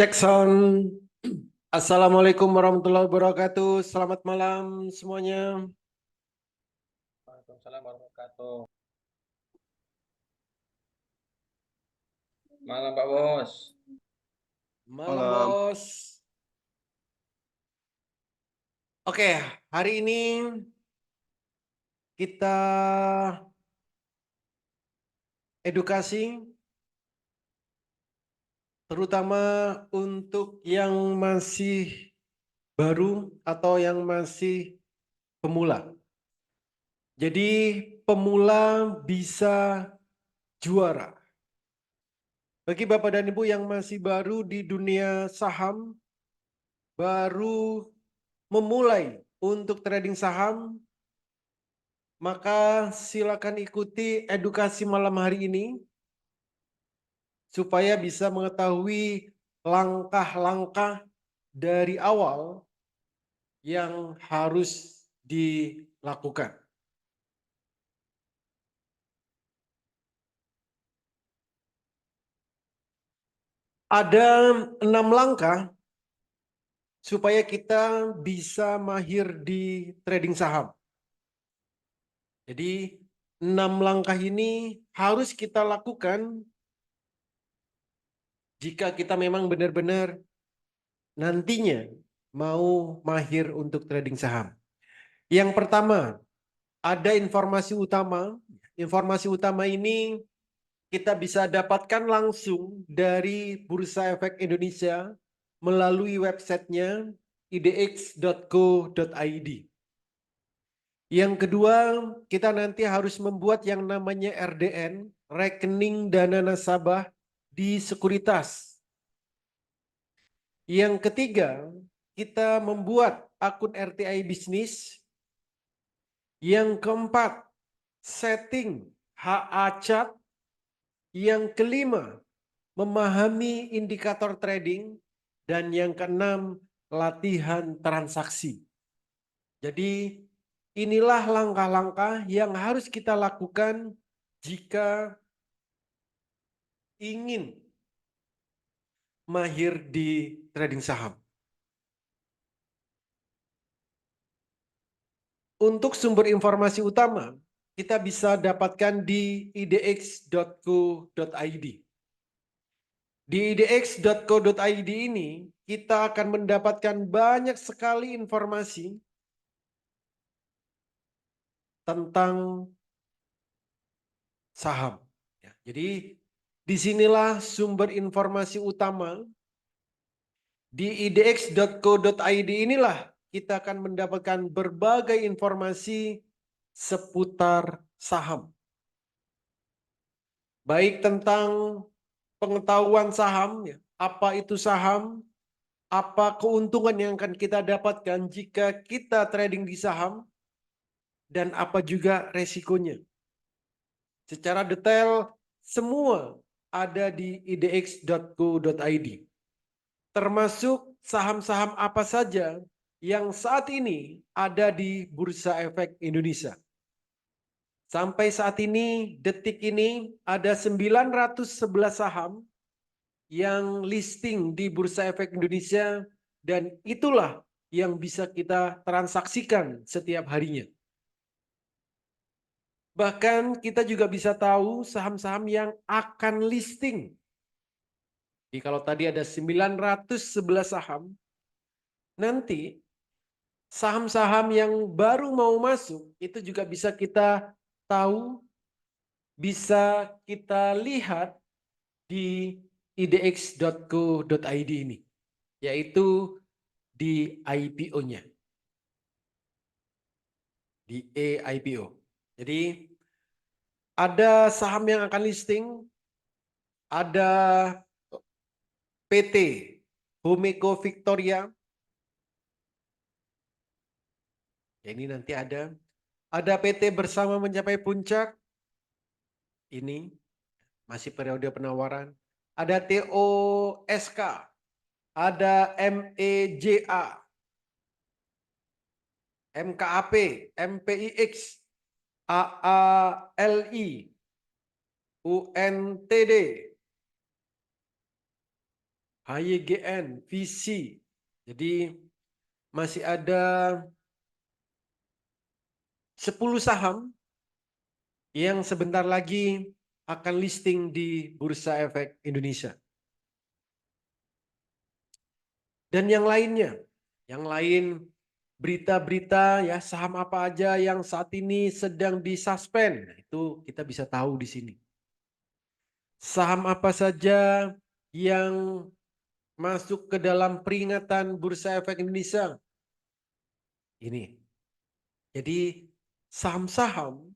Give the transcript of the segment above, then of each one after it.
Cek sound. Assalamualaikum warahmatullahi wabarakatuh. Selamat malam semuanya. Waalaikumsalam warahmatullahi wabarakatuh. Malam Pak Bos. Malam Malam. bos. Oke, hari ini kita edukasi, terutama untuk yang masih baru atau yang masih pemula. Jadi pemula bisa juara. Bagi Bapak dan Ibu yang masih baru di dunia saham, baru memulai untuk trading saham, maka silakan ikuti edukasi malam hari ini supaya bisa mengetahui langkah-langkah dari awal yang harus dilakukan. Ada 6 langkah supaya kita bisa mahir di trading saham. Jadi 6 langkah ini harus kita lakukan jika kita memang benar-benar nantinya mau mahir untuk trading saham. Yang pertama, ada informasi utama. Informasi utama ini kita bisa dapatkan langsung dari Bursa Efek Indonesia melalui websitenya idx.co.id. Yang kedua, kita nanti harus membuat yang namanya RDN, rekening dana nasabah di sekuritas. Yang ketiga, kita membuat akun RTI bisnis. Yang keempat, setting HA chart. Yang kelima, memahami indikator trading. Dan yang keenam, latihan transaksi. Jadi inilah langkah-langkah yang harus kita lakukan jika ingin mahir di trading saham. Untuk sumber informasi utama, kita bisa dapatkan di idx.co.id. Di idx.co.id ini, kita akan mendapatkan banyak sekali informasi tentang saham. Jadi, disinilah sumber informasi utama. Di idx.co.id inilah kita akan mendapatkan berbagai informasi seputar saham. Baik tentang pengetahuan saham, apa itu saham, apa keuntungan yang akan kita dapatkan jika kita trading di saham, dan apa juga resikonya. Secara detail semua ada di idx.co.id. Termasuk saham-saham apa saja yang saat ini ada di Bursa Efek Indonesia. Sampai saat ini, detik ini ada 911 saham yang listing di Bursa Efek Indonesia dan itulah yang bisa kita transaksikan setiap harinya. Bahkan kita juga bisa tahu saham-saham yang akan listing. Jadi kalau tadi ada 911 saham, nanti saham-saham yang baru mau masuk itu juga bisa kita tahu, bisa kita lihat di idx.co.id ini, yaitu di IPO-nya, di e-IPO. Jadi ada saham yang akan listing, ada PT Homeko Victoria. Ini nanti ada PT Bersama Mencapai Puncak. Ini masih periode penawaran. Ada TOSK, ada MEJA, MKAP, MPIX, AALI, UNTD, HYGN, VC. Jadi masih ada 10 saham yang sebentar lagi akan listing di Bursa Efek Indonesia. Dan yang lainnya, yang lain berita-berita ya saham apa aja yang saat ini sedang disuspend, itu kita bisa tahu di sini. Saham apa saja yang masuk ke dalam peringatan Bursa Efek Indonesia. Ini. Jadi saham-saham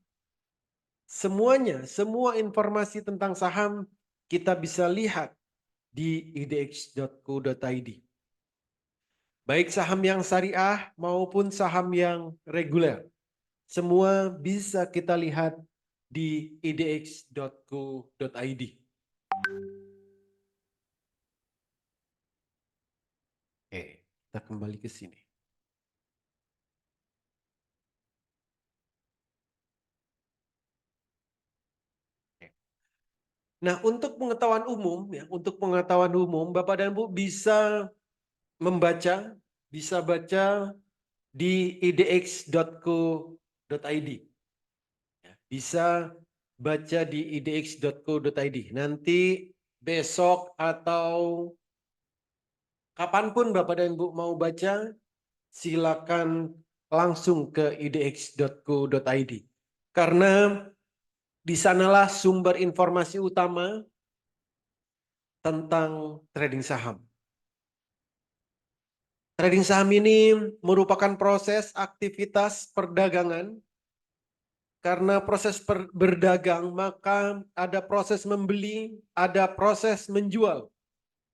semuanya, semua informasi tentang saham kita bisa lihat di idx.co.id. Baik saham yang syariah maupun saham yang reguler. Semua bisa kita lihat di idx.co.id. Oke, kita kembali ke sini. Nah, untuk pengetahuan umum, ya, untuk pengetahuan umum, Bapak dan Ibu bisa membaca, bisa baca di idx.co.id. Ya, bisa baca di idx.co.id. Nanti besok atau kapanpun Bapak dan Ibu mau baca, silakan langsung ke idx.co.id. Karena di sanalah sumber informasi utama tentang trading saham. Trading saham ini merupakan proses aktivitas perdagangan. Karena proses berdagang, maka ada proses membeli, ada proses menjual,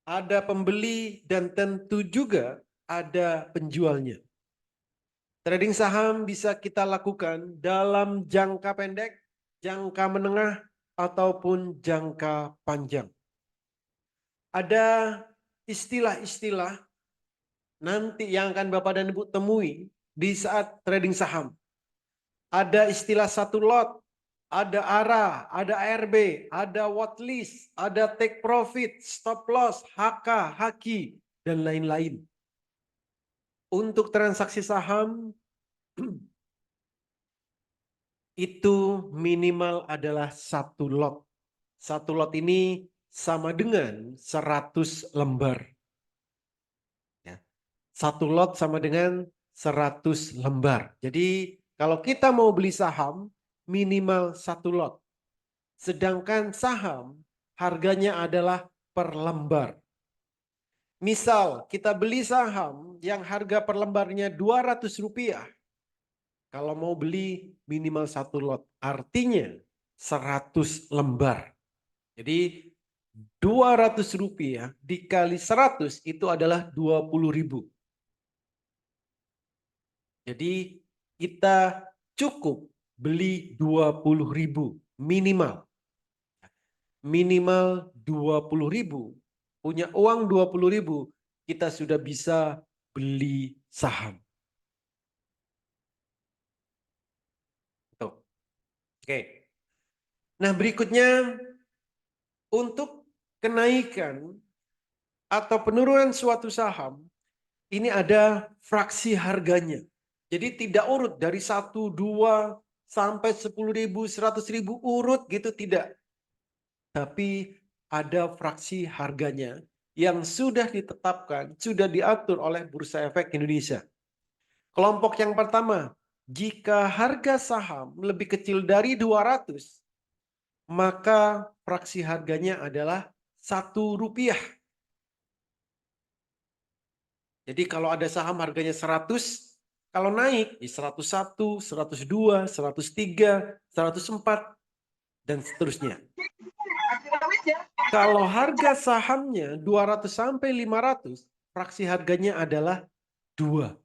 ada pembeli, dan tentu juga ada penjualnya. Trading saham bisa kita lakukan dalam jangka pendek, jangka menengah, ataupun jangka panjang. Ada istilah-istilah nanti yang akan Bapak dan Ibu temui di saat trading saham. Ada istilah satu lot, ada ARA, ada ARB, ada watchlist, ada take profit, stop loss, HK, HAKI, dan lain-lain. Untuk transaksi saham, itu minimal adalah satu lot. Satu lot ini sama dengan 100 lembar. Ya. Satu lot sama dengan 100 lembar. Jadi kalau kita mau beli saham, minimal satu lot. Sedangkan saham harganya adalah per lembar. Misal kita beli saham yang harga per lembarnya Rp200. Kalau mau beli minimal satu lot. Artinya 100 lembar. Jadi Rp200 dikali 100 itu adalah 20.000. Jadi kita cukup beli 20.000 minimal. Minimal 20.000. Punya uang 20.000, kita sudah bisa beli saham. Tuh. Oke. Nah, berikutnya untuk kenaikan atau penurunan suatu saham, ini ada fraksi harganya. Jadi tidak urut dari 1, 2, sampai 10.000, 100.000 urut gitu, tidak. Tapi ada fraksi harganya yang sudah ditetapkan, sudah diatur oleh Bursa Efek Indonesia. Kelompok yang pertama, jika harga saham lebih kecil dari 200, maka fraksi harganya adalah Rp1. Jadi kalau ada saham harganya 100, kalau naik di 101, 102, 103, 104, dan seterusnya. Kalau harga sahamnya 200 sampai 500, fraksi harganya adalah 2.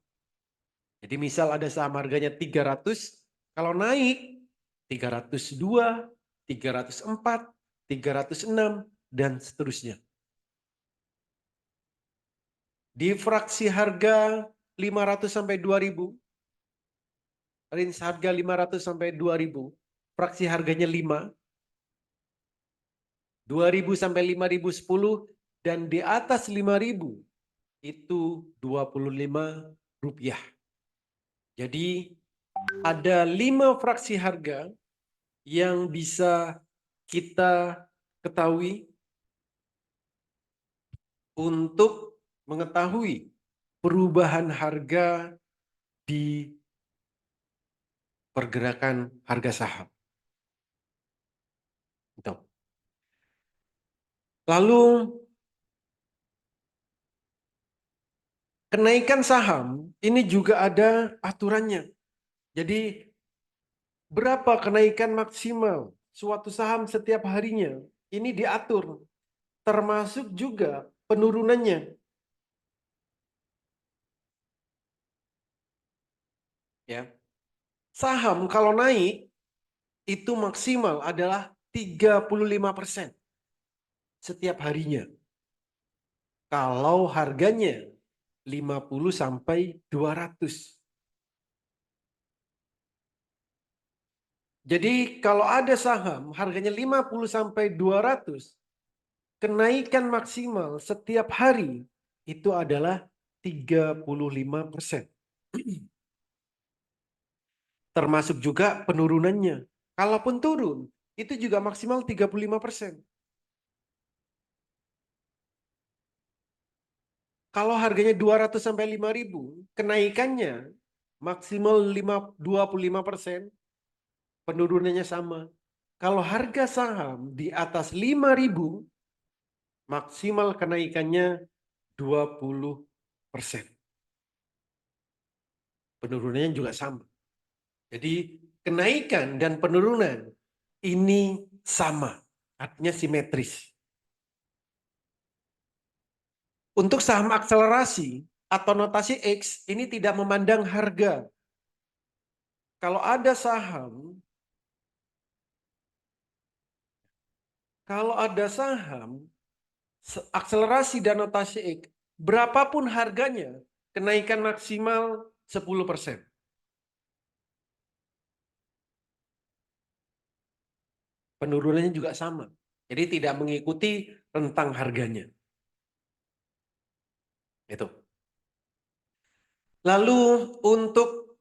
Jadi misal ada saham harganya 300, kalau naik 302, 304, 306, dan seterusnya. Di fraksi harga 500 sampai 2000, range harga 500 sampai 2000, fraksi harganya 5, 2000 sampai 5010, dan di atas 5.000 itu Rp25. Jadi ada 5 fraksi harga yang bisa kita ketahui untuk mengetahui perubahan harga di pergerakan harga saham. Lalu kenaikan saham ini juga ada aturannya. Jadi berapa kenaikan maksimal suatu saham setiap harinya ini diatur, termasuk juga penurunannya. Ya. Saham kalau naik itu maksimal adalah 35% setiap harinya. Kalau harganya 50 sampai 200. Jadi kalau ada saham harganya 50 sampai 200, kenaikan maksimal setiap hari itu adalah 35%. Termasuk juga penurunannya. Kalaupun turun, itu juga maksimal 35%. Kalau harganya 200 sampai 5.000, kenaikannya maksimal 25%, penurunannya sama. Kalau harga saham di atas 5.000, maksimal kenaikannya 20%. Penurunannya juga sama. Jadi kenaikan dan penurunan ini sama, artinya simetris. Untuk saham akselerasi atau notasi X ini tidak memandang harga. Kalau ada saham akselerasi dan notasi X, berapapun harganya, kenaikan maksimal 10%. Penurunannya juga sama. Jadi tidak mengikuti rentang harganya. Itu. Lalu untuk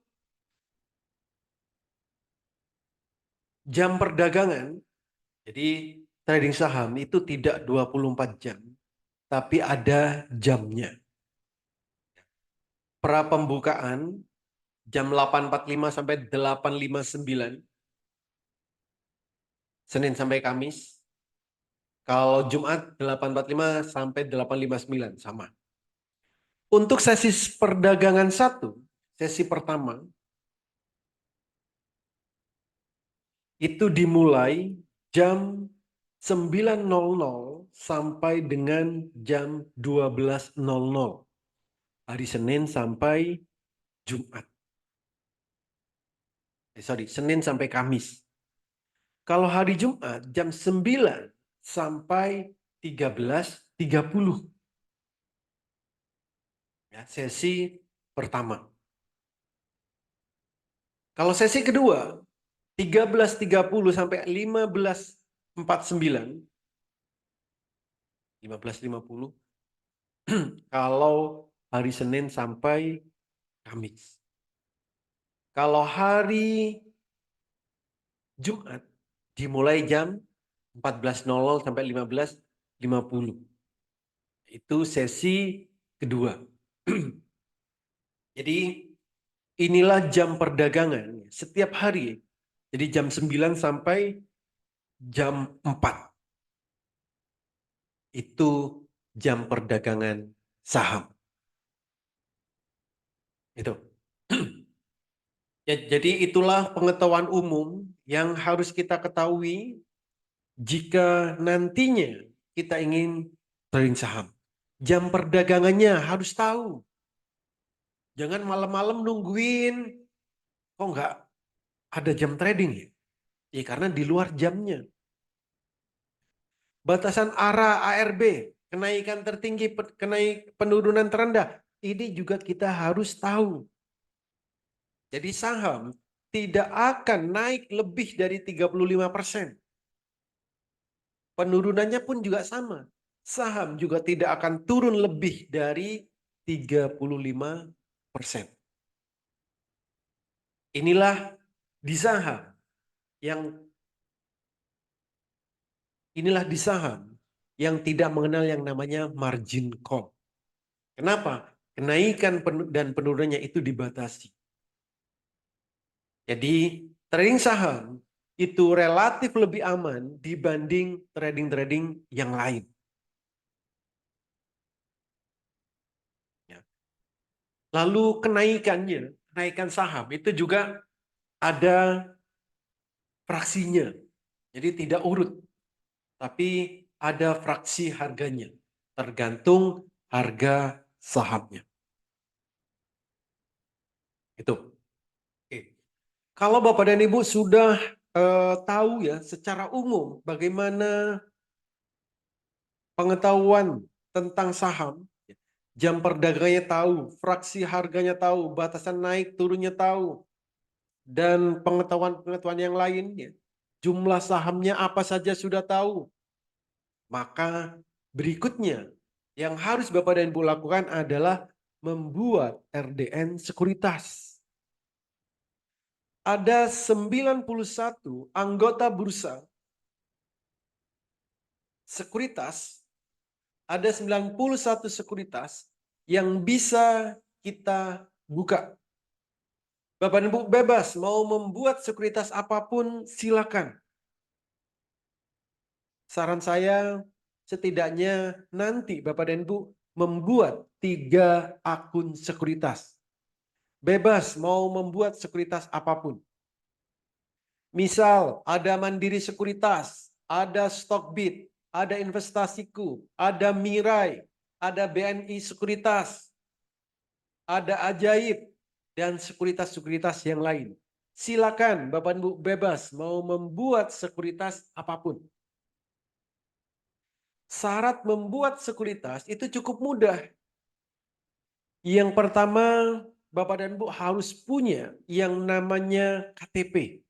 jam perdagangan, jadi trading saham itu tidak 24 jam, tapi ada jamnya. Pra pembukaan jam 8.45 sampai 8.59, Senin sampai Kamis. Kalau Jumat 8.45 sampai 8.59 sama. Untuk sesi perdagangan sesi pertama itu dimulai jam 9.00 sampai dengan jam 12.00. Hari Senin sampai Jumat. Senin sampai Kamis. Kalau hari Jumat jam 9 sampai 13.30. Ya, sesi pertama. Kalau sesi kedua 13.30 sampai 15.49. 15.50. Kalau hari Senin sampai Kamis. Kalau hari Jumat dimulai jam 14.00 sampai 15.50. Itu sesi kedua. Jadi inilah jam perdagangan setiap hari. Jadi jam 9 sampai jam 4. Itu jam perdagangan saham. Itu. Ya, jadi itulah pengetahuan umum yang harus kita ketahui jika nantinya kita ingin trading saham. Jam perdagangannya harus tahu. Jangan malam-malam nungguin, kok nggak ada jam trading ya? Ya karena di luar jamnya. Batasan ARA ARB, kenaikan tertinggi, penurunan terendah. Ini juga kita harus tahu. Jadi saham tidak akan naik lebih dari 35%. Penurunannya pun juga sama. saham juga tidak akan turun lebih dari 35%. Inilah di saham yang yang tidak mengenal yang namanya margin call. Kenapa? Kenaikan dan penurunannya itu dibatasi. Jadi trading saham itu relatif lebih aman dibanding trading-trading yang lain. Ya. Lalu kenaikan saham itu juga ada fraksinya. Jadi tidak urut, tapi ada fraksi harganya. Tergantung harga sahamnya. Itu. Oke. Kalau Bapak dan Ibu sudah tahu ya secara umum bagaimana pengetahuan tentang saham, jam perdagangnya tahu, fraksi harganya tahu, batasan naik turunnya tahu, dan pengetahuan-pengetahuan yang lainnya, jumlah sahamnya apa saja sudah tahu. Maka berikutnya yang harus Bapak dan Ibu lakukan adalah membuat RDN sekuritas. Ada 91 anggota bursa sekuritas, ada 91 sekuritas yang bisa kita buka. Bapak dan Ibu bebas mau membuat sekuritas apapun silakan. Saran saya setidaknya nanti Bapak dan Ibu membuat 3 akun sekuritas. Bebas mau membuat sekuritas apapun. Misal ada Mandiri Sekuritas, ada Stockbit, ada Investasiku, ada Mirai, ada BNI Sekuritas, ada Ajaib, dan sekuritas-sekuritas yang lain. Silakan Bapak Ibu bebas mau membuat sekuritas apapun. Syarat membuat sekuritas itu cukup mudah. Yang pertama, Bapak dan Ibu harus punya yang namanya KTP.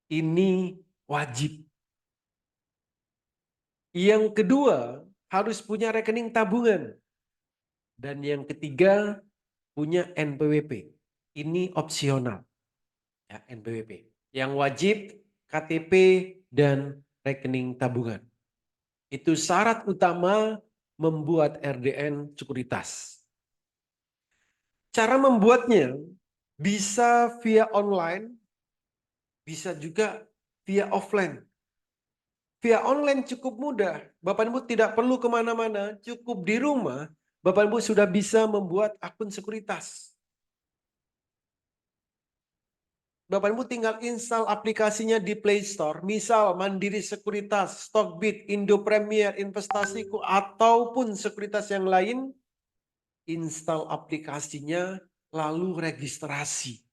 Ini wajib. Yang kedua, harus punya rekening tabungan. Dan yang ketiga, punya NPWP. Ini opsional. Ya, NPWP. Yang wajib, KTP, dan rekening tabungan. Itu syarat utama membuat RDN sekuritas. Cara membuatnya bisa via online, bisa juga via offline. Via online cukup mudah. Bapak Ibu tidak perlu kemana-mana, cukup di rumah, Bapak Ibu sudah bisa membuat akun sekuritas. Bapak Ibu tinggal install aplikasinya di Play Store. Misal Mandiri Sekuritas, Stockbit, Indo Premier, Investasiku, ataupun sekuritas yang lain. Install aplikasinya, lalu registrasi.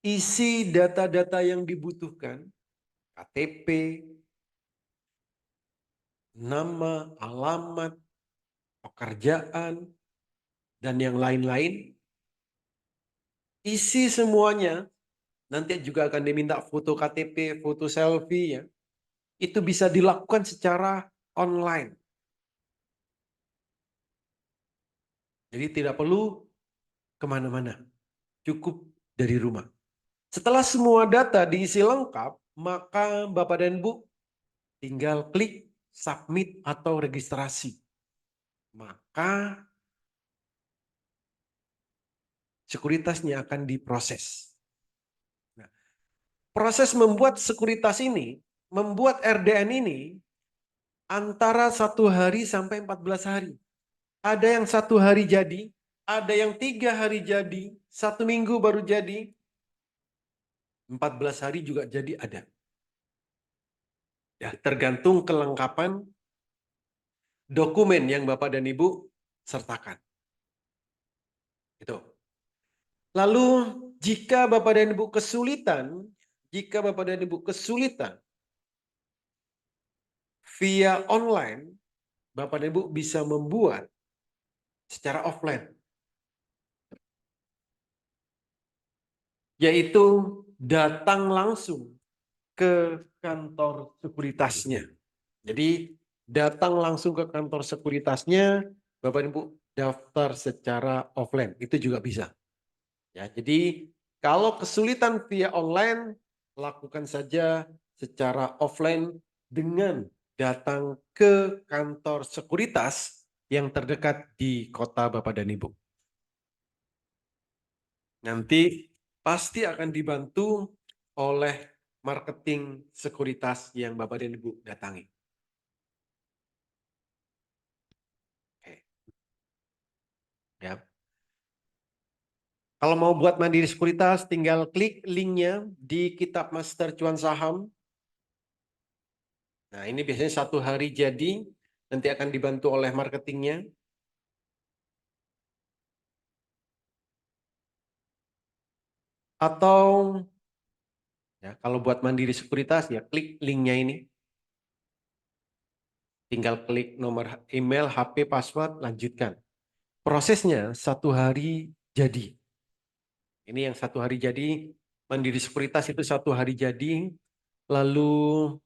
Isi data-data yang dibutuhkan, KTP, nama, alamat, pekerjaan, dan yang lain-lain. Isi semuanya, nanti juga akan diminta foto KTP, foto selfie ya. Itu bisa dilakukan secara online. Jadi tidak perlu kemana-mana, cukup dari rumah. Setelah semua data diisi lengkap, maka Bapak dan Ibu tinggal klik submit atau registrasi. Maka sekuritasnya akan diproses. Nah, proses membuat sekuritas ini, membuat RDN ini antara 1 hari sampai 14 hari. Ada yang 1 hari jadi, ada yang 3 hari jadi, 1 minggu baru jadi, 14 hari juga jadi ada. Ya, tergantung kelengkapan dokumen yang Bapak dan Ibu sertakan. Itu. Lalu jika Bapak dan Ibu kesulitan via online, Bapak dan Ibu bisa membuat secara offline. Yaitu datang langsung ke kantor sekuritasnya. Jadi datang langsung ke kantor sekuritasnya, Bapak Ibu daftar secara offline, itu juga bisa. Ya, jadi kalau kesulitan via online, lakukan saja secara offline dengan datang ke kantor sekuritas yang terdekat di kota Bapak dan Ibu. Nanti pasti akan dibantu oleh marketing sekuritas yang Bapak dan Ibu datangi. Oke. Ya. Kalau mau buat mandiri sekuritas, tinggal klik linknya di Kitab Master Cuan Saham. Nah, ini biasanya 1 hari jadi, nanti akan dibantu oleh marketingnya. Atau ya, kalau buat mandiri sekuritas, ya klik linknya ini. Tinggal klik nomor email, HP, password, lanjutkan. Prosesnya 1 hari jadi. Ini yang 1 hari jadi, mandiri sekuritas itu 1 hari jadi. Lalu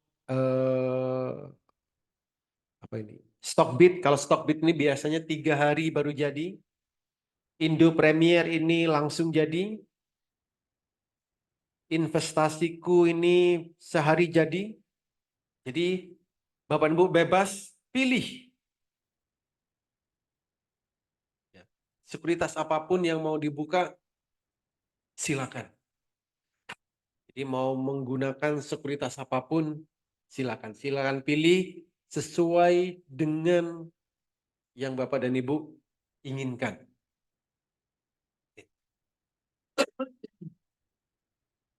apa ini? Stockbit, kalau Stockbit ini biasanya 3 hari baru jadi. Indo Premier ini langsung jadi. Investasiku ini sehari jadi. Jadi Bapak Ibu bebas pilih. Ya. Sekuritas apapun yang mau dibuka, silakan. Jadi mau menggunakan sekuritas apapun, silakan. Silakan pilih sesuai dengan yang Bapak dan Ibu inginkan.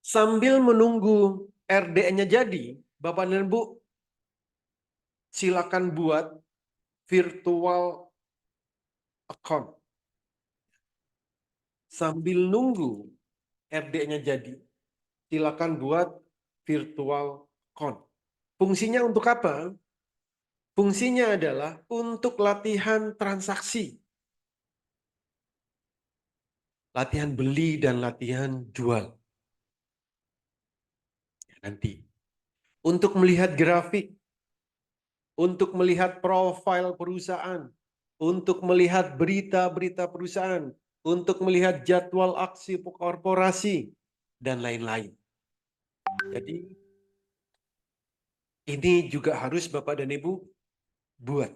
Sambil menunggu RDN-nya jadi, Bapak dan Ibu silakan buat virtual account. Sambil nunggu RD-nya jadi, silakan buat virtual account. Fungsinya untuk apa? Fungsinya adalah untuk latihan transaksi. Latihan beli dan latihan jual. Nanti. Untuk melihat grafik, untuk melihat profil perusahaan, untuk melihat berita-berita perusahaan, untuk melihat jadwal aksi korporasi, dan lain-lain. Jadi ini juga harus Bapak dan Ibu buat.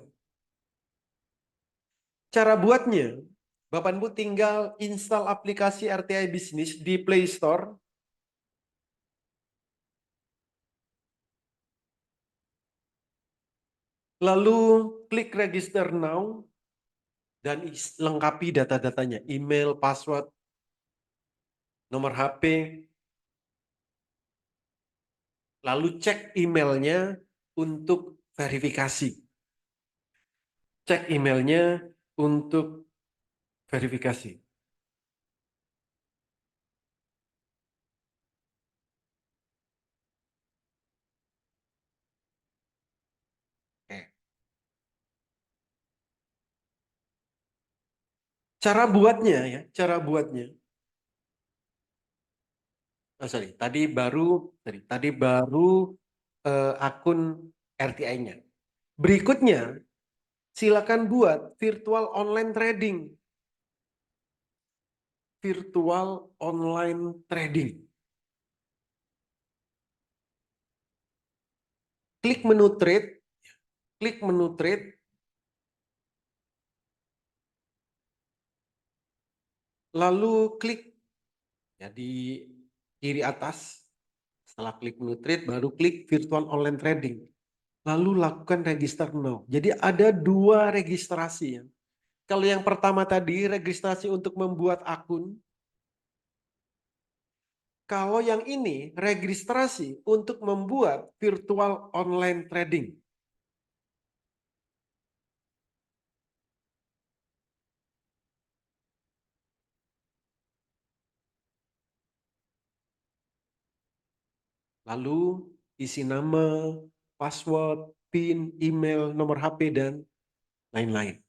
Cara buatnya, Bapak Ibu tinggal install aplikasi RTI Bisnis di Play Store. Lalu klik register now dan lengkapi data-datanya, email, password, nomor HP. Lalu cek emailnya untuk verifikasi. Cek emailnya untuk verifikasi. Cara buatnya ya, cara buatnya. Oh, sorry, tadi baru akun RTI-nya. Berikutnya, silakan buat virtual online trading. Virtual online trading. Klik menu trade, klik menu trade, lalu klik ya di kiri atas. Setelah klik menu trade, baru klik virtual online trading. Lalu lakukan register now. Jadi ada 2 registrasi ya. Kalau yang pertama tadi registrasi untuk membuat akun. Kalau yang ini registrasi untuk membuat virtual online trading. Lalu isi nama, password, PIN, email, nomor HP, dan lain-lain.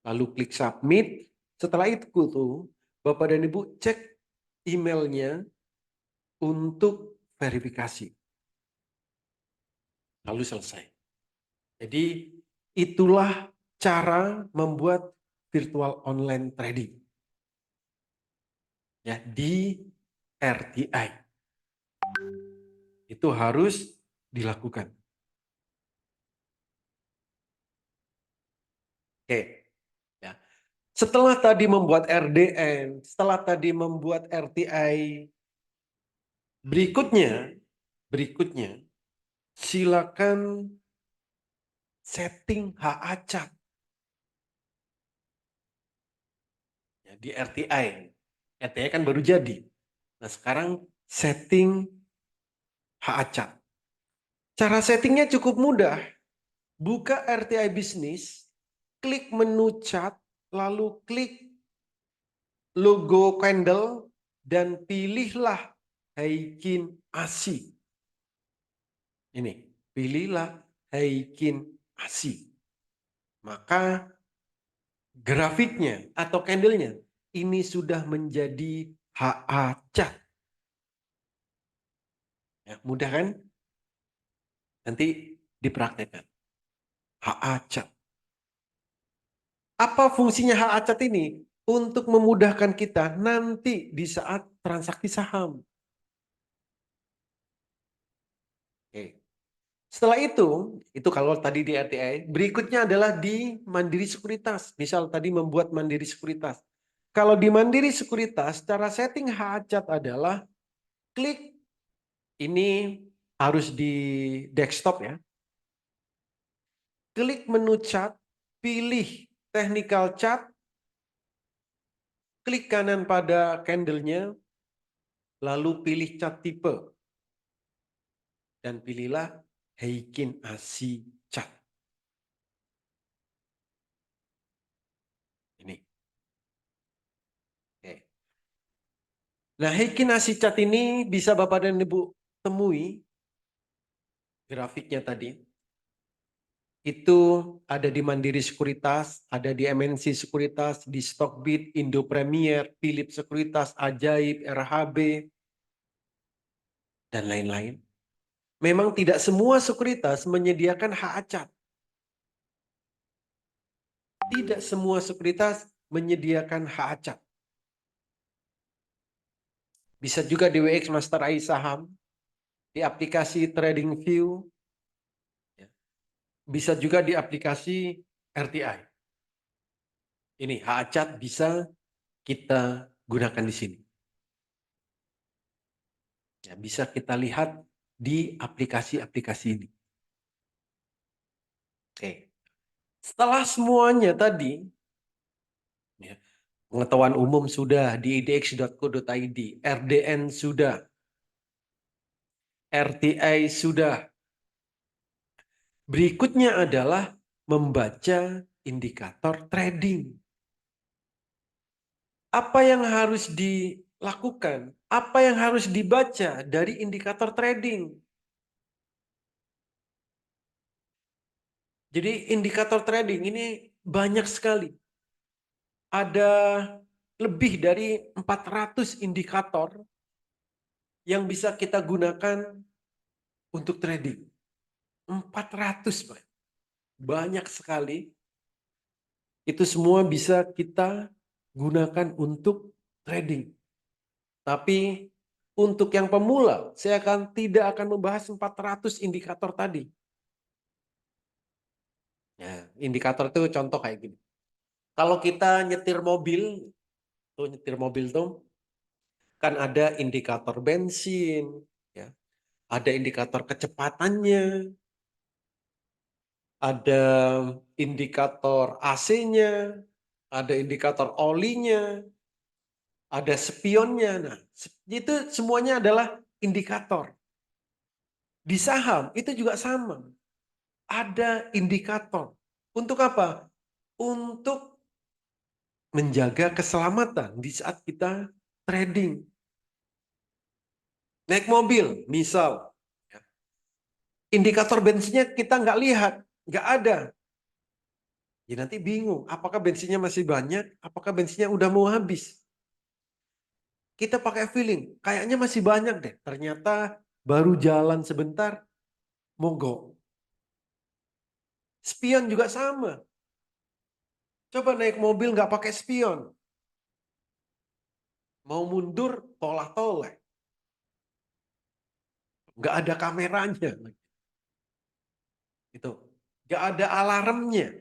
Lalu klik submit. Setelah itu tuh, Bapak dan Ibu cek emailnya untuk verifikasi. Lalu selesai. Jadi itulah cara membuat virtual online trading ya di RTI. Itu harus dilakukan. Oke, ya. Setelah tadi membuat RDN, setelah tadi membuat RTI, berikutnya silakan setting hak acak ya, di RTI. RTI kan baru jadi. Nah, sekarang setting hak acak. Cara settingnya cukup mudah. Buka RTI Bisnis, klik menu chat, lalu klik logo candle, dan pilihlah Heikin ASI. Ini, pilihlah Heikin ASI. Maka grafiknya atau candlenya ini sudah menjadi HA cat. Ya, mudah kan? Nanti dipraktekkan. HA cat. Apa fungsinya HA cat ini? Untuk memudahkan kita nanti di saat transaksi saham. Oke. Setelah itu kalau tadi di RTI, berikutnya adalah di Mandiri Sekuritas. Misal tadi membuat Mandiri Sekuritas. Kalau di Mandiri Sekuritas, cara setting hajat adalah klik, ini harus di desktop ya. Klik menu chart, pilih technical chart, klik kanan pada candlenya, lalu pilih chart tipe. Dan pilihlah Heikin ASI chart. Ini. Oke. Nah, Heikin ASI chart ini bisa Bapak dan Ibu temui grafiknya tadi. Itu ada di Mandiri Sekuritas, ada di MNC Sekuritas, di Stockbit, Indo Premier, Philips Sekuritas, Ajaib, RHB, dan lain-lain. Memang tidak semua sekuritas menyediakan hak acat. Tidak semua sekuritas menyediakan hak acat. Bisa juga di WX Master AI Saham, di aplikasi TradingView, bisa juga di aplikasi RTI. Ini hak acat bisa kita gunakan di sini. Ya, bisa kita lihat di aplikasi-aplikasi ini. Oke. Setelah semuanya tadi, ya, pengetahuan umum sudah di idx.co.id, RDN sudah, RTI sudah. Berikutnya adalah membaca indikator trading. Apa yang harus dilakukan? Apa yang harus dibaca dari indikator trading? Jadi indikator trading ini banyak sekali. Ada lebih dari 400 indikator yang bisa kita gunakan untuk trading. 400, Pak. Banyak sekali. Itu semua bisa kita gunakan untuk trading. Tapi untuk yang pemula, saya tidak akan membahas 400 indikator tadi. Ya, indikator itu contoh kayak gini. Kalau kita nyetir mobil tuh kan ada indikator bensin, ya, ada indikator kecepatannya, ada indikator AC-nya, ada indikator olinya, ada spionnya. Nah, itu semuanya adalah indikator. Di saham itu juga sama. Ada indikator. Untuk apa? Untuk menjaga keselamatan di saat kita trading. Naik mobil, misal. Indikator bensinnya kita nggak lihat, nggak ada. Ya nanti bingung, apakah bensinnya masih banyak, apakah bensinnya udah mau habis. Kita pakai feeling, kayaknya masih banyak deh. Ternyata baru jalan sebentar, mogok. Spion juga sama. Coba naik mobil nggak pakai spion. Mau mundur, tolak-tolak. Nggak ada kameranya. Itu. Nggak ada alarmnya.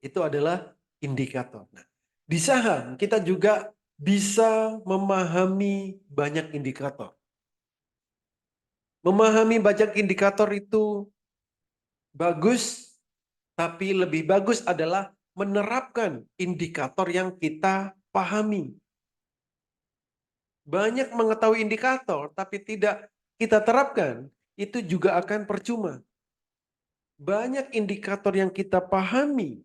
Itu adalah indikator. Nah, di saham kita juga bisa memahami banyak indikator. Memahami banyak indikator itu bagus, tapi lebih bagus adalah menerapkan indikator yang kita pahami. Banyak mengetahui indikator, tapi tidak kita terapkan, itu juga akan percuma. Banyak indikator yang kita pahami,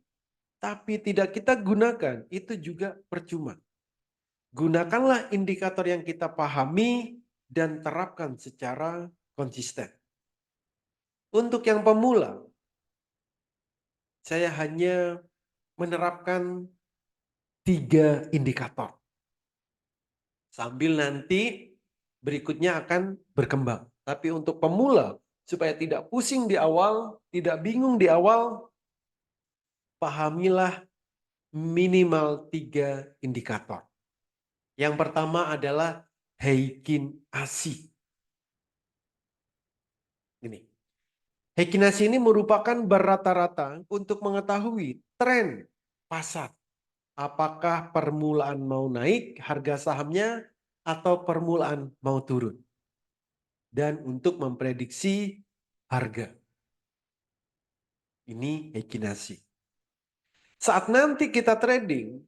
tapi tidak kita gunakan, itu juga percuma. Gunakanlah indikator yang kita pahami dan terapkan secara konsisten. Untuk yang pemula, saya hanya menerapkan 3 indikator. Sambil nanti berikutnya akan berkembang. Tapi untuk pemula, supaya tidak pusing di awal, tidak bingung di awal, pahamilah minimal 3 indikator. Yang pertama adalah Heikin Ashi. Ini. Heikin Ashi ini merupakan berrata-rata untuk mengetahui tren pasar. Apakah permulaan mau naik harga sahamnya atau permulaan mau turun. Dan untuk memprediksi harga. Ini Heikin Ashi. Saat nanti kita trading,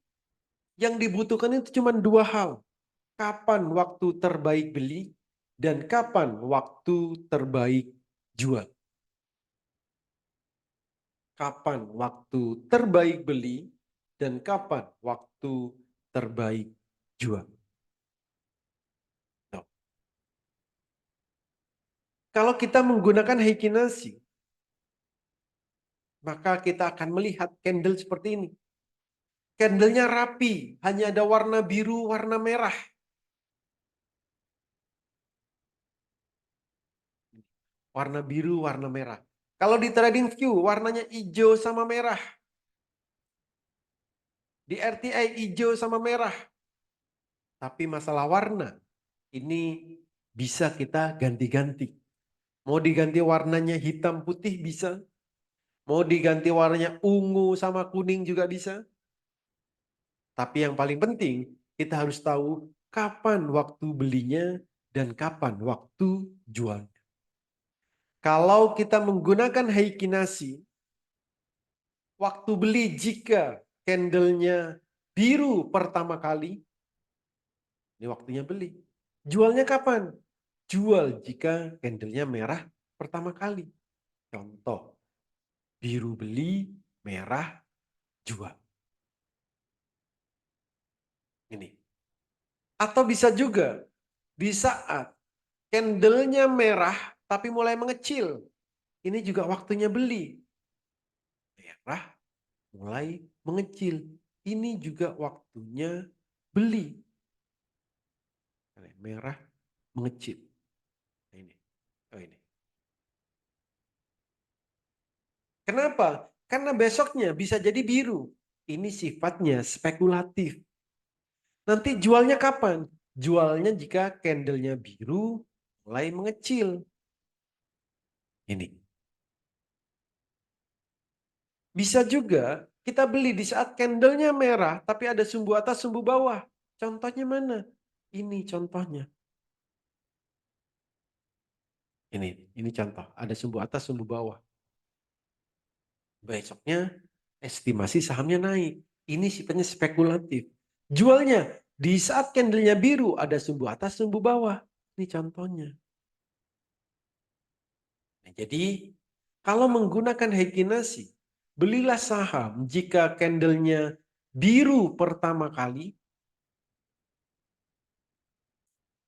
yang dibutuhkan itu cuma 2 hal. Kapan waktu terbaik beli dan kapan waktu terbaik jual. Kapan waktu terbaik beli dan kapan waktu terbaik jual. Nah, kalau kita menggunakan Heikin Ashi, maka kita akan melihat candle seperti ini. Candlenya rapi, hanya ada warna biru, warna merah. Warna biru, warna merah. Kalau di TradingView, warnanya hijau sama merah. Di RTI hijau sama merah. Tapi masalah warna, ini bisa kita ganti-ganti. Mau diganti warnanya hitam putih bisa. Mau diganti warnanya ungu sama kuning juga bisa. Tapi yang paling penting, kita harus tahu kapan waktu belinya dan kapan waktu jualnya. Kalau kita menggunakan Heikin Ashi, waktu beli jika candlenya biru pertama kali, ini waktunya beli. Jualnya kapan? Jual jika candlenya merah pertama kali. Contoh, biru beli, merah jual. Ini. Atau bisa juga di saat candlenya merah tapi mulai mengecil. Ini juga waktunya beli. Merah mulai mengecil. Ini juga waktunya beli. Merah mengecil. Ini. Oh ini. Kenapa? Karena besoknya bisa jadi biru. Ini sifatnya spekulatif. Nanti jualnya kapan? Jualnya jika candlenya biru mulai mengecil. Ini. Bisa juga kita beli di saat candlenya merah tapi ada sumbu atas sumbu bawah. Contohnya mana? Ini contohnya. Ini contoh. Ada sumbu atas sumbu bawah. Besoknya estimasi sahamnya naik. Ini sifatnya spekulatif. Jualnya di saat candlenya biru ada sumbu atas sumbu bawah. Ini contohnya. Nah, jadi kalau menggunakan Heikin Ashi, belilah saham jika candlenya biru pertama kali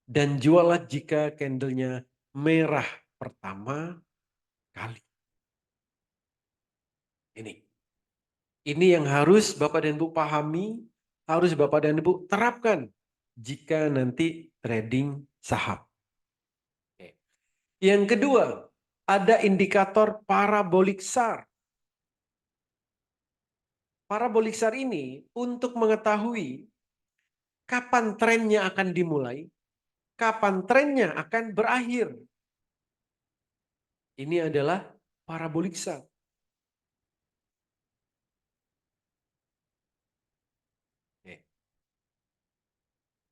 dan jualah jika candlenya merah pertama kali. Ini yang harus Bapak dan Ibu pahami, harus Bapak dan Ibu terapkan jika nanti trading saham. Yang kedua, ada indikator parabolik SAR. Parabolik SAR ini untuk mengetahui kapan trennya akan dimulai, kapan trennya akan berakhir. Ini adalah parabolik SAR.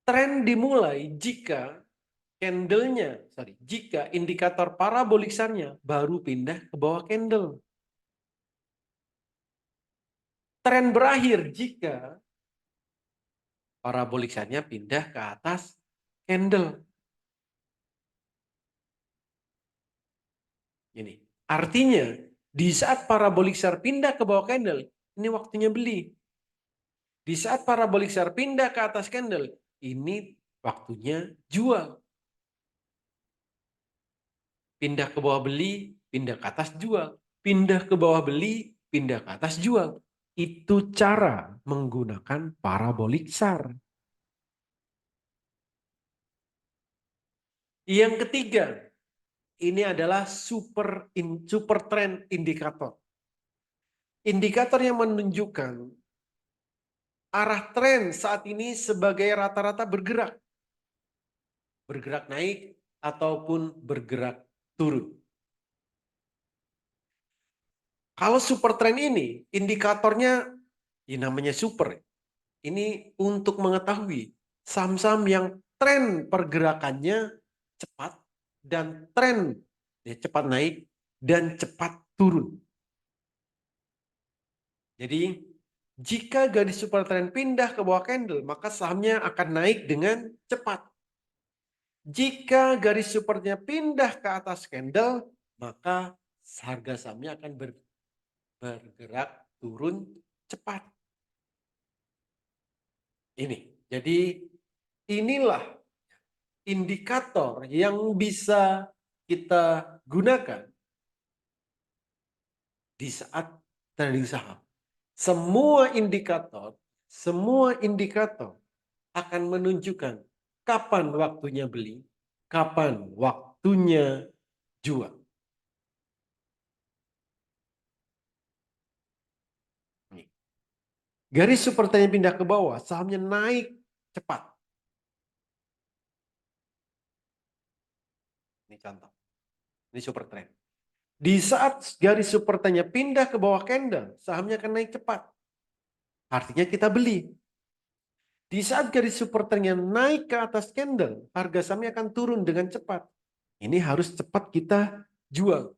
Tren dimulai jika indikator parabolik SAR-nya baru pindah ke bawah candle. Tren berakhir jika parabolik SAR-nya pindah ke atas candle. Ini artinya di saat parabolik SAR pindah ke bawah candle, ini waktunya beli. Di saat parabolik SAR pindah ke atas candle, ini waktunya jual. Pindah ke bawah beli, pindah ke atas jual. Pindah ke bawah beli, pindah ke atas jual. Itu cara menggunakan parabolik SAR. Yang ketiga, ini adalah super trend indikator. Indikator yang menunjukkan arah tren saat ini sebagai rata-rata bergerak. Bergerak naik ataupun bergerak turun. Kalau super trend ini, indikatornya ya namanya super. Ini untuk mengetahui saham-saham yang tren pergerakannya cepat dan tren ya, cepat naik dan cepat turun. Jadi jika garis super trend pindah ke bawah candle, maka sahamnya akan naik dengan cepat. Jika garis supernya pindah ke atas candle, maka harga sahamnya akan bergerak turun cepat. Ini. Jadi inilah indikator yang bisa kita gunakan di saat trading saham. Semua indikator akan menunjukkan kapan waktunya beli, kapan waktunya jual. Garis super trend pindah ke bawah, sahamnya naik cepat. Ini contoh. Ini super trend. Di saat garis super trendnya pindah ke bawah candle, sahamnya akan naik cepat. Artinya kita beli. Di saat garis super trendnya naik ke atas candle, harga sahamnya akan turun dengan cepat. Ini harus cepat kita jual.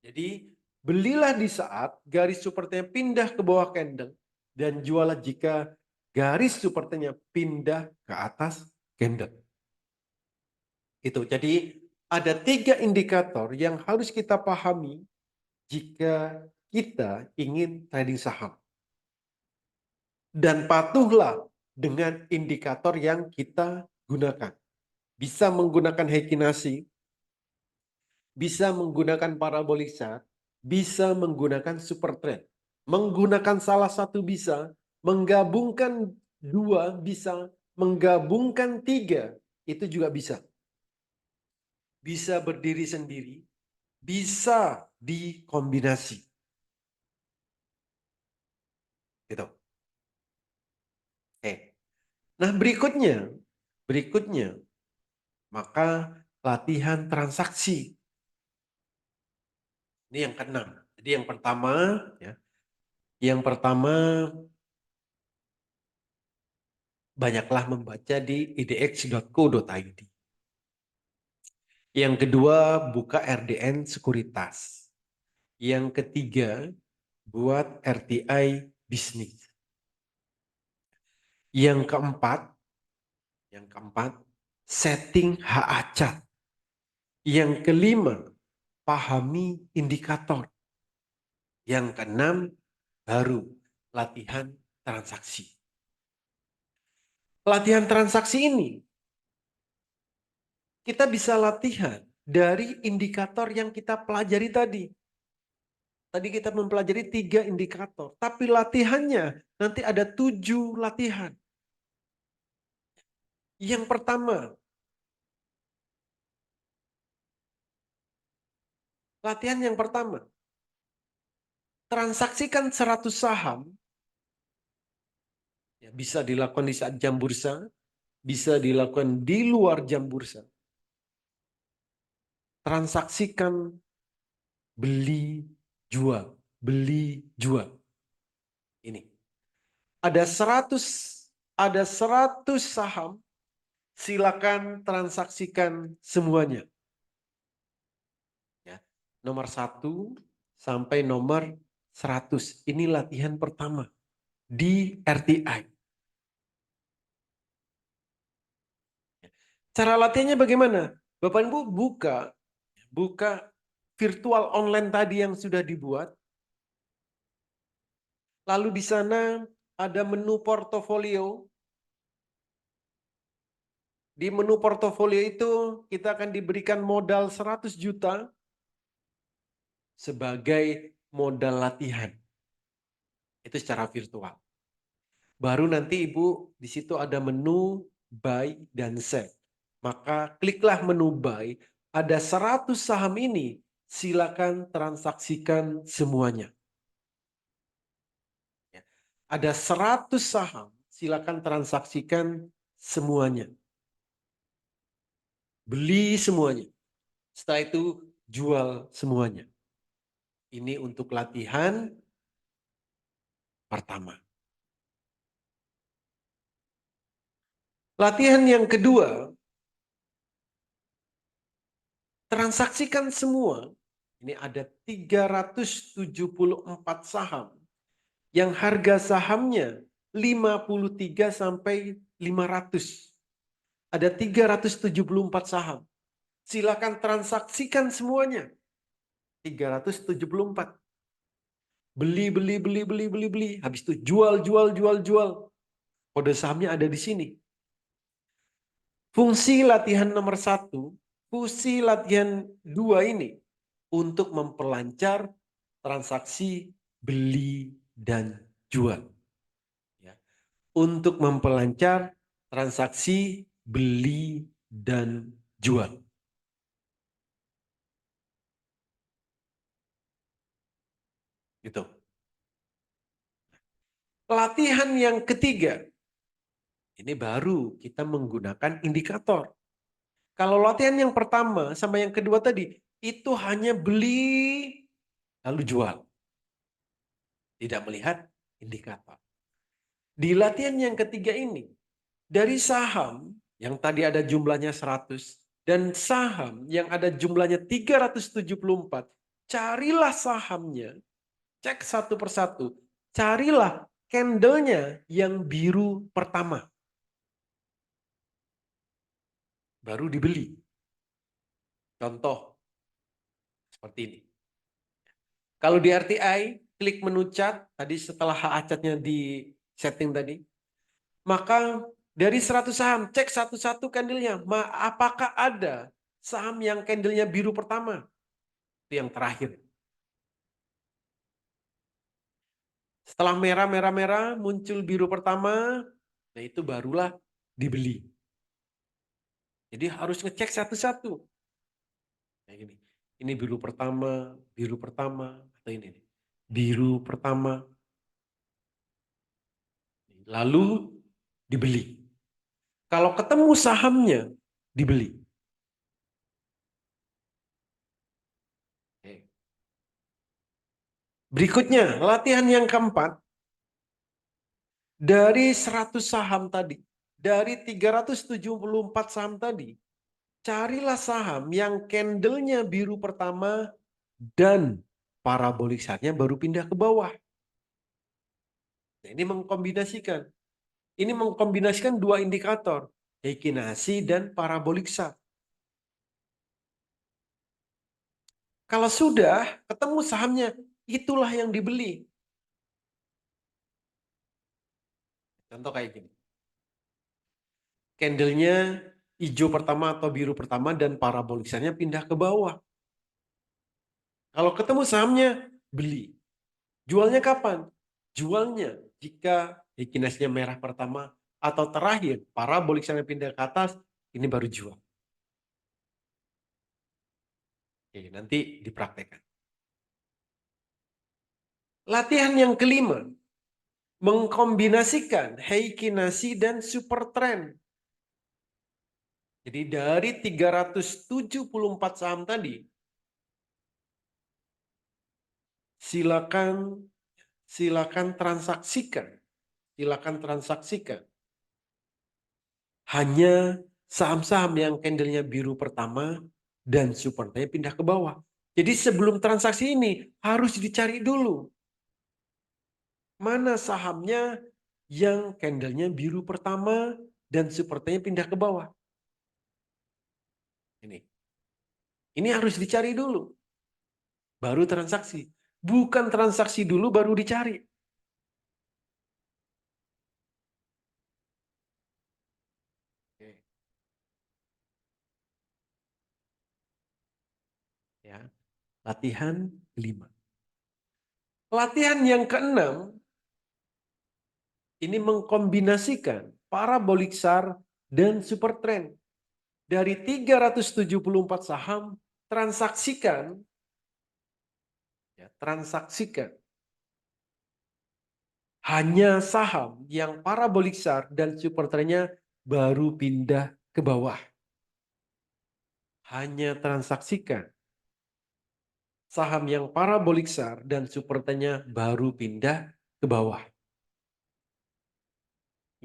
Jadi belilah di saat garis super trendnya pindah ke bawah candle dan jualah jika garis super trendnya pindah ke atas candle. Itu. Jadi ada 3 indikator yang harus kita pahami jika kita ingin trading saham. Dan patuhlah dengan indikator yang kita gunakan. Bisa menggunakan Heikinasi, bisa menggunakan parabolik SAR, bisa menggunakan super trend. Menggunakan salah satu bisa, menggabungkan 2 bisa, menggabungkan 3 itu juga bisa. Bisa berdiri sendiri, bisa dikombinasi. Gitu. Oke. Nah, berikutnya maka latihan transaksi. Ini yang keenam. Jadi yang pertama ya. Yang pertama banyaklah membaca di idx.co.id. Yang kedua buka RDN sekuritas. Yang ketiga buat RTI bisnis. Yang keempat setting HACAT. Yang kelima pahami indikator. Yang keenam baru latihan transaksi. Latihan transaksi ini kita bisa latihan dari indikator yang kita pelajari tadi. Tadi kita mempelajari 3 indikator, tapi latihannya nanti ada 7 latihan. Yang pertama, latihan yang pertama, transaksikan 100 saham, ya, bisa dilakukan di saat jam bursa, bisa dilakukan di luar jam bursa. Transaksikan beli, jual, beli, jual. Ini. Ada 100 saham, silakan transaksikan semuanya. Ya. Nomor 1 sampai nomor 100. Ini latihan pertama di RTI. Cara latihannya bagaimana? Bapak Ibu buka virtual online tadi yang sudah dibuat. Lalu di sana ada menu portofolio. Di menu portofolio itu kita akan diberikan modal 100 juta sebagai modal latihan. Itu secara virtual. Baru nanti Ibu di situ ada menu buy dan sell. Maka kliklah menu buy, ada 100 saham ini, silakan transaksikan semuanya. Ya. Ada 100 saham, silakan transaksikan semuanya. Beli semuanya. Setelah itu jual semuanya. Ini untuk latihan pertama. Latihan yang kedua, transaksikan semua. Ini ada 374 saham yang harga sahamnya 53 sampai 500. Ada 374 saham. Silakan transaksikan semuanya. 374. Beli, beli, beli, beli, beli, beli. Habis itu jual, jual, jual, jual. Kode sahamnya ada di sini. Fungsi latihan nomor 1, fungsi latihan 2 ini untuk memperlancar transaksi beli dan jual. Ya. Untuk memperlancar transaksi beli dan jual. Gitu. Latihan yang ketiga, ini baru kita menggunakan indikator. Kalau latihan yang pertama sama yang kedua tadi, itu hanya beli lalu jual. Tidak melihat indikator. Di latihan yang ketiga ini, dari saham yang tadi ada jumlahnya 100 dan saham yang ada jumlahnya 374, carilah sahamnya, cek satu persatu, carilah candlenya yang biru pertama. Baru dibeli. Contoh seperti ini. Kalau di RTI, klik menu chat, tadi setelah HA chatnya di setting tadi, maka dari 100 saham, cek satu-satu candlenya. Apakah ada saham yang candlenya biru pertama? Itu yang terakhir. Setelah merah, merah, merah, muncul biru pertama, nah itu barulah dibeli. Jadi harus ngecek satu-satu. Nah gini, ini biru pertama, atau ini nih. Biru pertama, lalu dibeli. Kalau ketemu sahamnya, dibeli. Berikutnya, latihan yang keempat. Dari 100 saham tadi, dari 374 saham tadi, carilah saham yang candlenya biru pertama dan parabolik chart-nya baru pindah ke bawah. Nah, ini mengkombinasikan. Ini mengkombinasikan dua indikator, Heikin Ashi dan parabolik chart. Kalau sudah ketemu sahamnya, itulah yang dibeli. Contoh kayak gini. Candlenya hijau pertama atau biru pertama dan parabolik chart-nya pindah ke bawah. Kalau ketemu sahamnya, beli. Jualnya kapan? Jualnya jika Heikin-nya merah pertama atau terakhir, parabolik chart-nya pindah ke atas, ini baru jual. Oke, nanti dipraktekkan. Latihan yang kelima, mengkombinasikan Heikin Nashi dan Super Trend. Jadi dari 374 saham tadi, silakan transaksikan. Silakan transaksikan. Hanya saham-saham yang candlenya biru pertama dan Super Trend pindah ke bawah. Jadi sebelum transaksi ini harus dicari dulu. Mana sahamnya yang candlenya biru pertama dan Super Trend pindah ke bawah. Ini harus dicari dulu. Baru transaksi. Bukan transaksi dulu baru dicari. Ya, latihan 5. Latihan yang keenam ini mengkombinasikan parabolic SAR dan super trend. Dari 374 saham transaksikan hanya saham yang parabolic SAR dan super trendnya baru pindah ke bawah. Hanya transaksikan saham yang parabolic SAR dan super trendnya baru pindah ke bawah.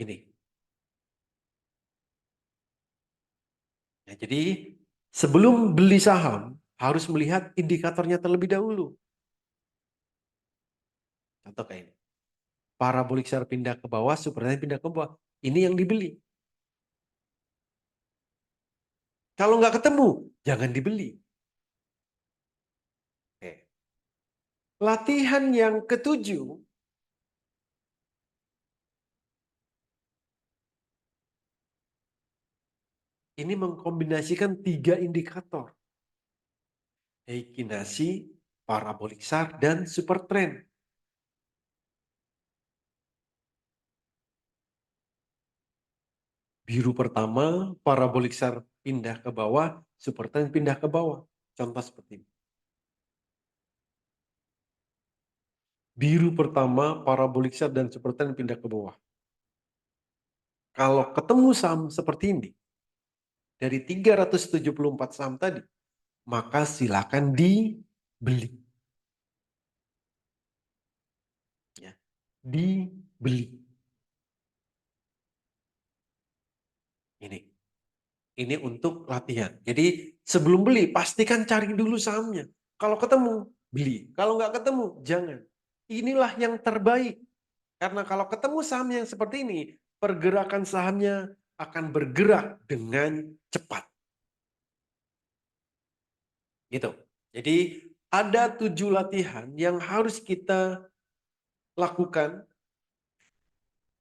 Ini. Ya, jadi sebelum beli saham harus melihat indikatornya terlebih dahulu. Contoh kayak ini. Parabolic SAR pindah ke bawah, super trend pindah ke bawah. Ini yang dibeli. Kalau nggak ketemu, jangan dibeli. Oke. Latihan yang ketujuh, ini mengkombinasikan 3 indikator. Heikin Nashi, parabolic SAR, dan super trend. Biru pertama, parabolic SAR pindah ke bawah, super trend pindah ke bawah. Contoh seperti ini. Biru pertama, parabolic SAR, dan super trend pindah ke bawah. Kalau ketemu saham seperti ini, dari 374 saham tadi, maka silakan dibeli. Ya, dibeli. Ini untuk latihan. Jadi sebelum beli, pastikan cari dulu sahamnya. Kalau ketemu, beli. Kalau nggak ketemu, jangan. Inilah yang terbaik. Karena kalau ketemu saham yang seperti ini, pergerakan sahamnya akan bergerak dengan cepat. Gitu. Jadi ada 7 latihan yang harus kita lakukan.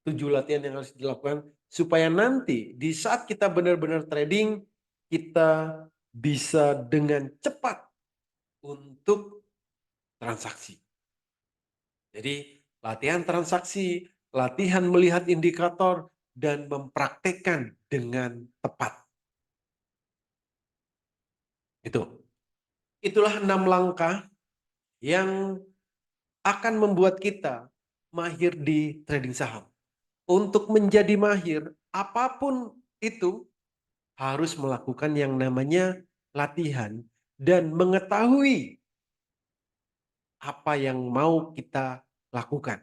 7 latihan yang harus dilakukan supaya nanti di saat kita benar-benar trading, kita bisa dengan cepat untuk transaksi. Jadi latihan transaksi, latihan melihat indikator, dan mempraktekkan dengan tepat. Itulah 6 langkah yang akan membuat kita mahir di trading saham. Untuk menjadi mahir, apapun itu harus melakukan yang namanya latihan dan mengetahui apa yang mau kita lakukan.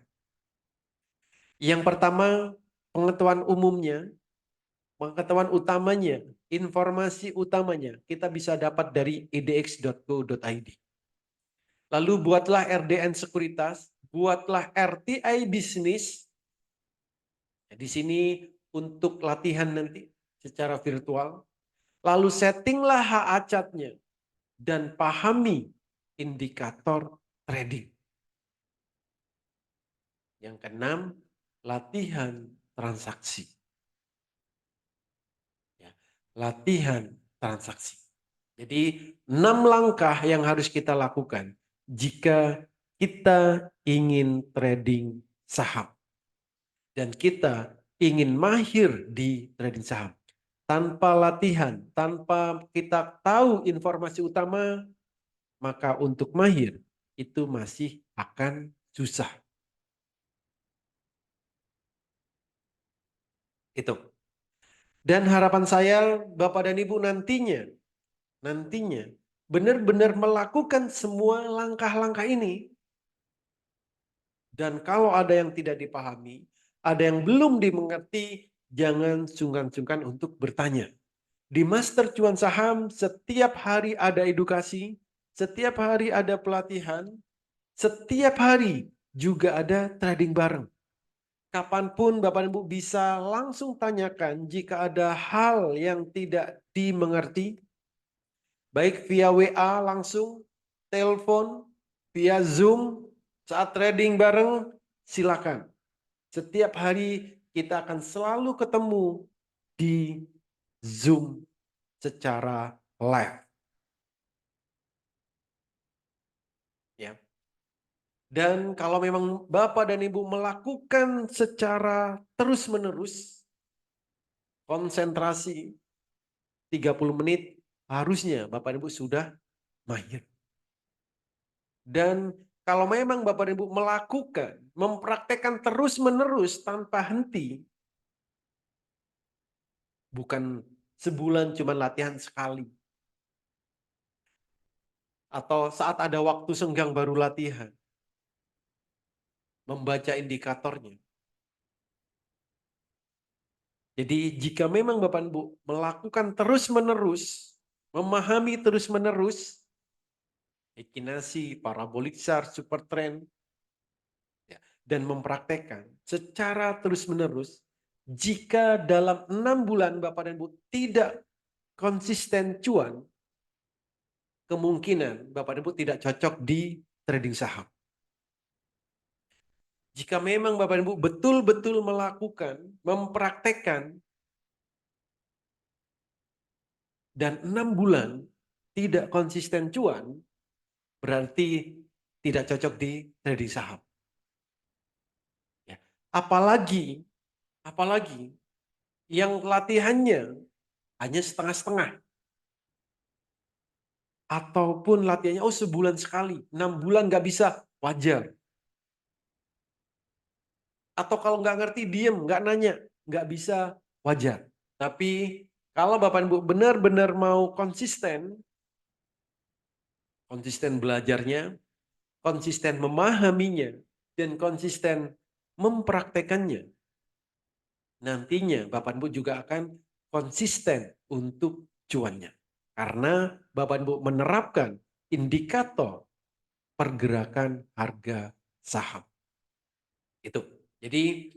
Yang pertama, pengetahuan umumnya, pengetahuan utamanya, informasi utamanya kita bisa dapat dari edx.co.id. Lalu buatlah RDN Sekuritas, buatlah RTI Bisnis. Di sini untuk latihan nanti secara virtual. Lalu settinglah HA-chart-nya dan pahami indikator trading. Yang keenam, latihan transaksi. Ya, latihan transaksi. Jadi 6 langkah yang harus kita lakukan jika kita ingin trading saham. Dan kita ingin mahir di trading saham. Tanpa latihan, tanpa kita tahu informasi utama, maka untuk mahir itu masih akan susah. Itu. Dan harapan saya Bapak dan Ibu nantinya benar-benar melakukan semua langkah-langkah ini. Dan kalau ada yang tidak dipahami, ada yang belum dimengerti, jangan sungkan-sungkan untuk bertanya. Di Master Cuan Saham setiap hari ada edukasi, setiap hari ada pelatihan, setiap hari juga ada trading bareng. Kapanpun Bapak Ibu bisa langsung tanyakan jika ada hal yang tidak dimengerti, baik via WA langsung, telepon, via Zoom, saat trading bareng, silakan. Setiap hari kita akan selalu ketemu di Zoom secara live. Ya. Dan kalau memang Bapak dan Ibu melakukan secara terus-menerus, konsentrasi 30 menit, harusnya Bapak dan Ibu sudah mahir. Dan kalau memang Bapak dan Ibu melakukan, mempraktekkan terus-menerus tanpa henti, bukan sebulan cuma latihan sekali, atau saat ada waktu senggang baru latihan, membaca indikatornya. Jadi jika memang Bapak Ibu melakukan terus-menerus, memahami terus-menerus, Ekinasi, parabolik SAR, super trend, ya, dan mempraktekkan secara terus-menerus, jika dalam 6 bulan Bapak dan Ibu tidak konsisten cuan, kemungkinan Bapak dan Ibu tidak cocok di trading saham. Jika memang Bapak dan Ibu betul-betul melakukan, mempraktekkan, dan 6 bulan tidak konsisten cuan, berarti tidak cocok di trading saham. Ya. Apalagi yang latihannya hanya setengah-setengah. Ataupun latihannya, oh sebulan sekali, 6 bulan nggak bisa, wajar. Atau kalau nggak ngerti, diem, nggak nanya, nggak bisa, wajar. Tapi kalau Bapak Ibu benar-benar mau konsisten belajarnya, konsisten memahaminya, dan konsisten mempraktekannya, nantinya Bapak Ibu juga akan konsisten untuk cuannya. Karena Bapak Ibu menerapkan indikator pergerakan harga saham. Itu. Jadi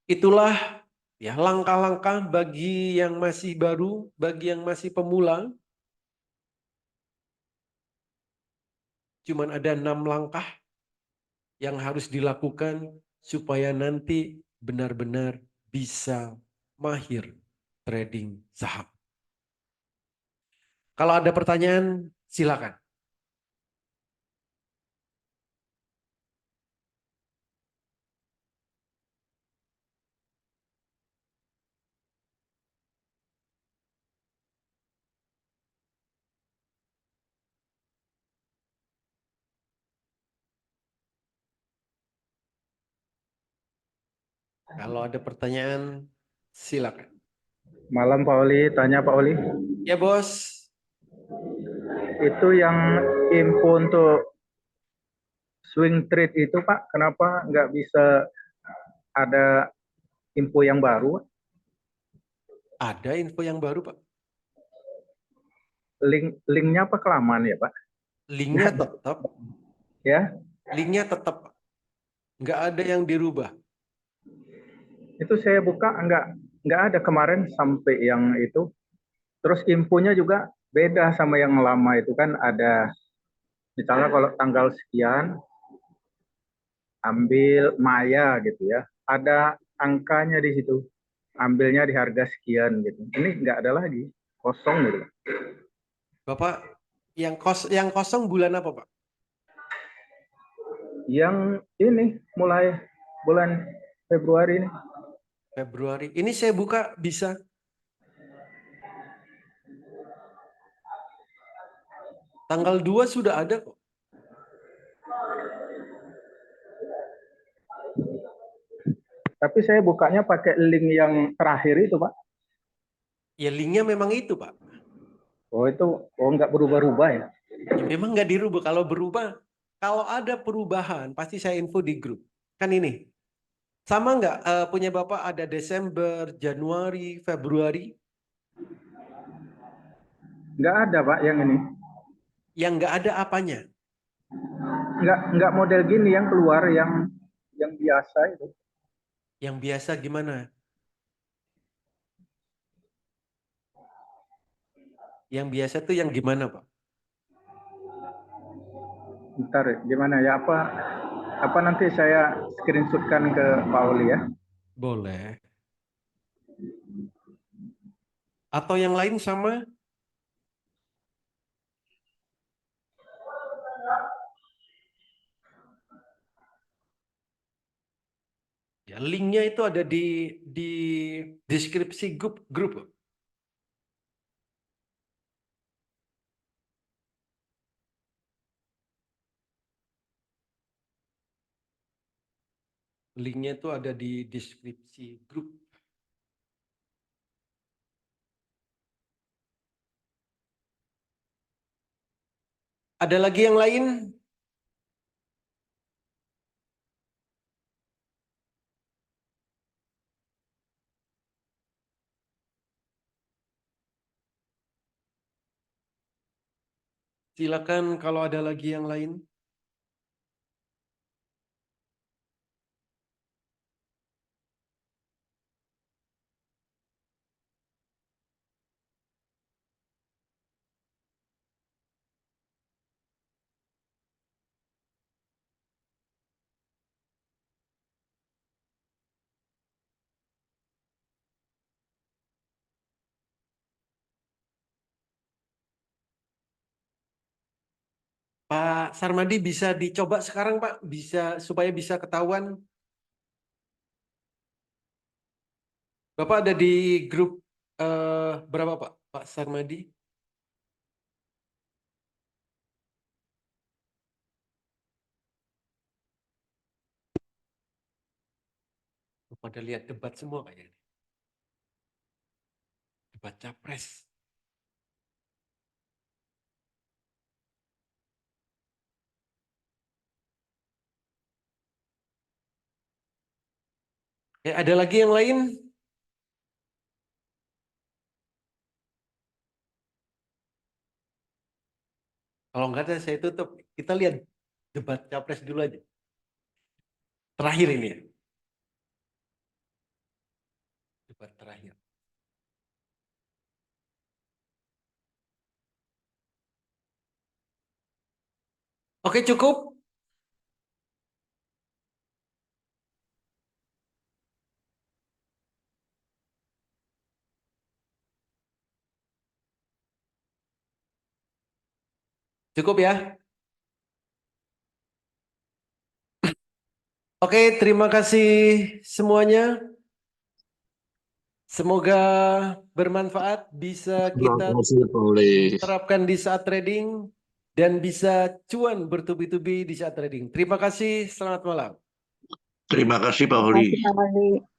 itulah ya langkah-langkah bagi yang masih baru, bagi yang masih pemula. Cuman ada 6 langkah yang harus dilakukan supaya nanti benar-benar bisa mahir trading saham. Kalau ada pertanyaan, silakan. Kalau ada pertanyaan, silakan. Malam Pak Oli, tanya Pak Oli. Ya bos. Itu yang info untuk swing trade itu Pak, kenapa nggak bisa ada info yang baru? Ada info yang baru Pak. Linknya apa kelamaan ya Pak? Linknya tetap. Ya, Linknya tetap. Nggak ada yang dirubah. itu saya buka nggak ada kemarin sampai yang itu. Terus infonya juga beda sama yang lama itu kan ada misalnya kalau tanggal sekian ambil Maya gitu ya. Ada angkanya di situ. Ambilnya di harga sekian gitu. Ini nggak ada lagi, kosong gitu. Bapak, yang kosong bulan apa Pak? Yang ini mulai bulan Februari ini. Februari. Ini saya buka bisa. Tanggal 2 sudah ada kok. Tapi saya bukanya pakai link yang terakhir itu, Pak. Ya linknya memang itu, Pak. Oh itu, oh nggak berubah-ubah ya? Ya, memang nggak dirubah. Kalau berubah, kalau ada perubahan, pasti saya info di grup. Kan ini. Sama nggak punya Bapak ada Desember, Januari, Februari? Nggak ada, Pak, yang ini. Yang nggak ada apanya? Nggak model gini yang keluar yang biasa itu. Yang biasa gimana? Yang biasa tuh yang gimana, Pak? Ntar gimana ya, apa nanti saya screenshotkan ke Pak Oli ya. Boleh. Atau yang lain sama? Ya, linknya itu ada di deskripsi grup. Linknya itu ada di deskripsi grup. Ada lagi yang lain? Silakan kalau ada lagi yang lain. Pak Sarmadi bisa dicoba sekarang, Pak, bisa supaya bisa ketahuan. Bapak ada di grup berapa, Pak? Pak Sarmadi? Pada lihat debat semua kayaknya. Debat capres. Ada lagi yang lain? Kalau nggak ada, saya tutup. Kita lihat debat capres dulu aja. Terakhir ini ya. Debat terakhir. Oke, cukup. Cukup ya. Oke, terima kasih semuanya. Semoga bermanfaat, bisa kita Terima kasih, Pak Oli. terapkan di saat trading dan bisa cuan bertubi-tubi di saat trading. Terima kasih, selamat malam. Terima kasih, Pak Terima Oli. kasih, Pak Oli.